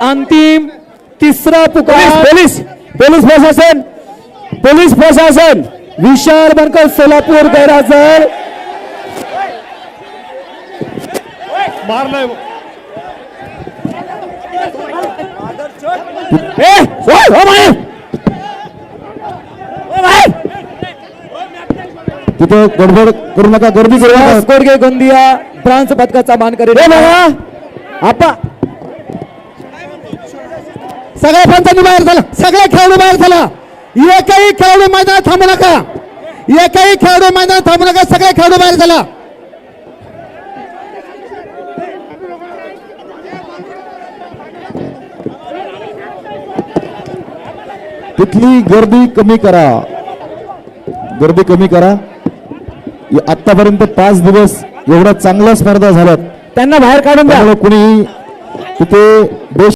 अंतिम तिसरा पुकार पोलीस प्रशासन विशाल बनकर सोलापूर गैरहजर मारलाय तिथे गडबड करू नका, गर्दी करू नका. गोडगे गोंदिया ब्रॉन्झ पदकाचा मानकरी आपा सगळ्या पंचांनी बाहेर झाला, सगळे खेळाडू बाहेर झाला. एकही खेळाडू मैदानात थांबू नका, एकही खेळाडू मैदानात थांबू नका, सगळे खेळाडू बाहेर झाला. तिथली गर्दी कमी करा, गर्दी कमी करा. आतापर्यंत 5 दिवस एवढ्या चांगल्या स्पर्धा झाल्यात, त्यांना बाहेर काढून द्या. कुणी तिथे